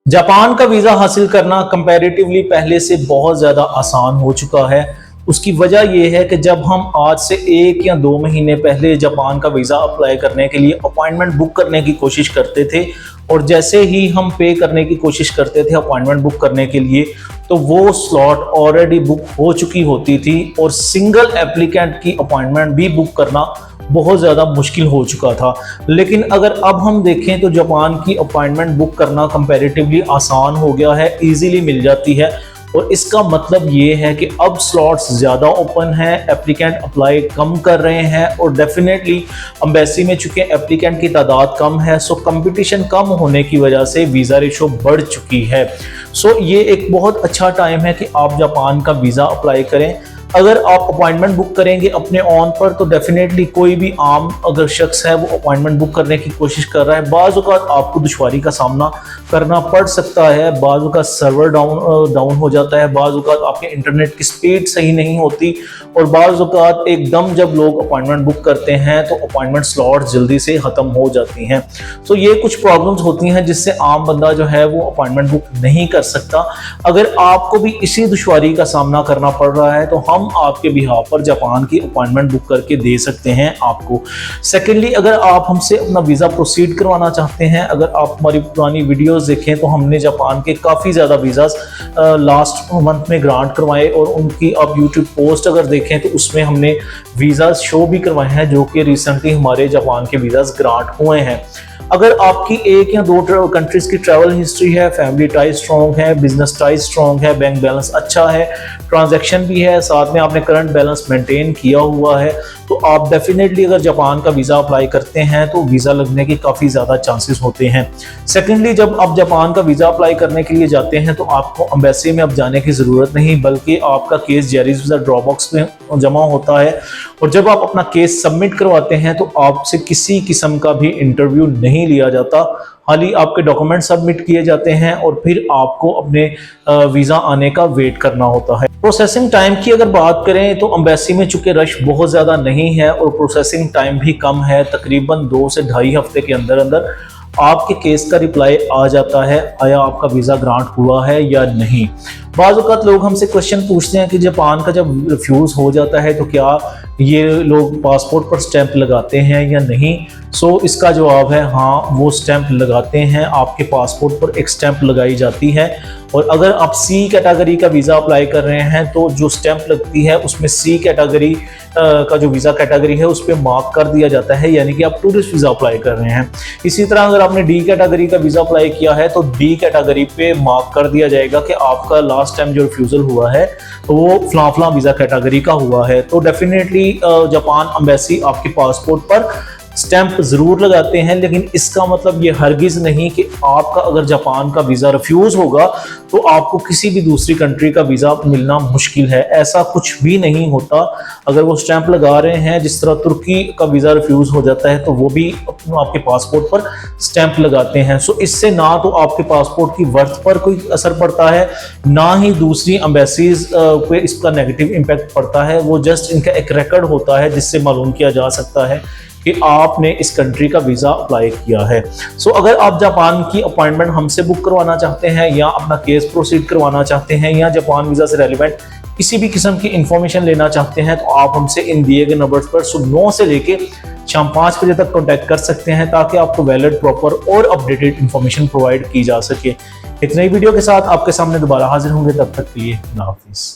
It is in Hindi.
जापान का वीज़ा हासिल करना कंपैरेटिवली पहले से बहुत ज़्यादा आसान हो चुका है। उसकी वजह यह है कि जब हम आज से 1 या 2 महीने पहले जापान का वीज़ा अप्लाई करने के लिए अपॉइंटमेंट बुक करने की कोशिश करते थे और जैसे ही हम पे करने की कोशिश करते थे अपॉइंटमेंट बुक करने के लिए, तो वो स्लॉट ऑलरेडी बुक हो चुकी होती थी और सिंगल एप्लीकेंट की अपॉइंटमेंट भी बुक करना बहुत ज़्यादा मुश्किल हो चुका था। लेकिन अगर अब हम देखें तो जापान की अपॉइंटमेंट बुक करना कंपैरेटिवली आसान हो गया है, ईजीली मिल जाती है। और इसका मतलब ये है कि अब स्लॉट्स ज़्यादा ओपन हैं, एप्लीकेंट अप्लाई कम कर रहे हैं और डेफिनेटली एम्बेसी में चूंकि एप्लीकेंट की तादाद कम है, सो कंपटीशन कम होने की वजह से वीज़ा रेशो बढ़ चुकी है। सो ये एक बहुत अच्छा टाइम है कि आप जापान का वीज़ा अप्लाई करें। अगर आप अपॉइंटमेंट बुक करेंगे अपने ऑन पर, तो डेफिनेटली कोई भी आम अगर शख्स है वो अपॉइंटमेंट बुक करने की कोशिश कर रहा है, बाज़ औक़ात आपको दुश्वारी का सामना करना पड़ सकता है। बाज़ औक़ात सर्वर डाउन हो जाता है, बाज़ औक़ात आपके इंटरनेट की स्पीड सही नहीं होती और बाज़ औक़ात एकदम जब लोग अपॉइंटमेंट बुक करते हैं तो अपॉइंटमेंट स्लॉट जल्दी से ख़त्म हो जाती हैं। तो ये कुछ प्रॉब्लम्स होती हैं जिससे आम बंदा जो है वो अपॉइंटमेंट बुक नहीं कर सकता। अगर आपको भी इसी दुश्वारी का सामना करना पड़ रहा है तो हम आपके बिहाफ पर जापान की अपॉइंटमेंट बुक करके दे सकते हैं आपको। सेकेंडली, अगर आप हमसे अपना वीज़ा प्रोसीड करवाना चाहते हैं, अगर आप हमारी पुरानी वीडियोस देखें तो हमने जापान के काफ़ी ज़्यादा वीज़ास लास्ट मंथ में ग्रांट करवाए और उनकी आप यूट्यूब पोस्ट अगर देखें तो उसमें हमने वीज़ाज शो भी करवाए हैं जो कि रिसेंटली हमारे जापान के वीज़ाज ग्रांट हुए हैं। अगर आपकी 1 या 2 कंट्रीज़ की ट्रैवल हिस्ट्री है, फैमिली टाइज स्ट्रॉन्ग है, बिजनेस टाइज स्ट्रॉन्ग है, बैंक बैलेंस अच्छा है, ट्रांजैक्शन भी है, साथ में आपने करंट बैलेंस मेंटेन किया हुआ है, तो आप डेफिनेटली अगर जापान का वीज़ा अप्लाई करते हैं तो वीज़ा लगने के काफ़ी ज़्यादा चांसेस होते हैं। सेकेंडली, जब आप जापान का वीज़ा अप्लाई करने के लिए जाते हैं तो आपको एम्बेसी में अब जाने की ज़रूरत नहीं, बल्कि आपका case Jerry's visa drop box में जमा होता है और जब आप अपना केस सबमिट करवाते हैं तो आपसे किसी किस्म का भी इंटरव्यू नहीं लिया जाता। खाली आपके डॉक्यूमेंट सबमिट किए जाते हैं और फिर आपको अपने वीज़ा आने का वेट करना होता है। प्रोसेसिंग टाइम की अगर बात करें तो एम्बेसी में चूंकि रश बहुत ज़्यादा नहीं है और प्रोसेसिंग टाइम भी कम है, तकरीबन 2 से ढाई हफ्ते के अंदर अंदर आपके केस का रिप्लाई आ जाता है, आया आपका वीज़ा ग्रांट हुआ है या नहीं। बाज़ औक़ात लोग हमसे क्वेश्चन पूछते हैं कि जापान का जब रिफ्यूज़ हो जाता है तो क्या ये लोग पासपोर्ट पर स्टैंप लगाते हैं या नहीं। सो इसका जवाब है हाँ, वो स्टैंप लगाते हैं, आपके पासपोर्ट पर एक स्टैंप लगाई जाती है और अगर आप सी कैटेगरी का वीज़ा अप्लाई कर रहे हैं तो जो स्टैंप लगती है उसमें सी कैटेगरी का जो वीज़ा कैटेगरी है उस पर मार्क कर दिया जाता है, यानी कि आप टूरिस्ट वीज़ा अप्लाई कर रहे हैं। इसी तरह अगर आपने डी कैटेगरी का वीज़ा अप्लाई किया है तो डी कैटेगरी पे मार्क कर दिया जाएगा कि आपका लास्ट टाइम जो रिफ्यूज़ल हुआ है तो वो फलां वीज़ा कैटेगरी का हुआ है। तो डेफिनेटली जापान एम्बेसी आपके पासपोर्ट पर स्टैंप ज़रूर लगाते हैं, लेकिन इसका मतलब ये हरगिज़ नहीं कि आपका अगर जापान का वीज़ा रिफ्यूज़ होगा तो आपको किसी भी दूसरी कंट्री का वीज़ा मिलना मुश्किल है, ऐसा कुछ भी नहीं होता। अगर वो स्टैंप लगा रहे हैं, जिस तरह तुर्की का वीज़ा रिफ्यूज़ हो जाता है तो वो भी आपके पासपोर्ट पर स्टैंप लगाते हैं। सो इससे ना तो आपके पासपोर्ट की वर्थ पर कोई असर पड़ता है, ना ही दूसरी एम्बेसीज पे इसका नेगेटिव इम्पैक्ट पड़ता है। वो जस्ट इनका एक रिकॉर्ड होता है जिससे मालूम किया जा सकता है कि आपने इस कंट्री का वीज़ा अप्लाई किया है। सो अगर आप जापान की अपॉइंटमेंट हमसे बुक करवाना चाहते हैं या अपना केस प्रोसीड करवाना चाहते हैं या जापान वीज़ा से रेलिवेंट किसी भी किस्म की इंफॉर्मेशन लेना चाहते हैं तो आप हमसे इन दिए गए नंबर्स पर सुबह 9 से लेके शाम 5 बजे तक कॉन्टैक्ट कर सकते हैं ताकि आपको वैलिड, प्रॉपर और अपडेटेड इंफॉर्मेशन प्रोवाइड की जा सके। एक नई वीडियो के साथ आपके सामने दोबारा हाजिर होंगे, तब तक के लिए अल्लाह हाफिज़।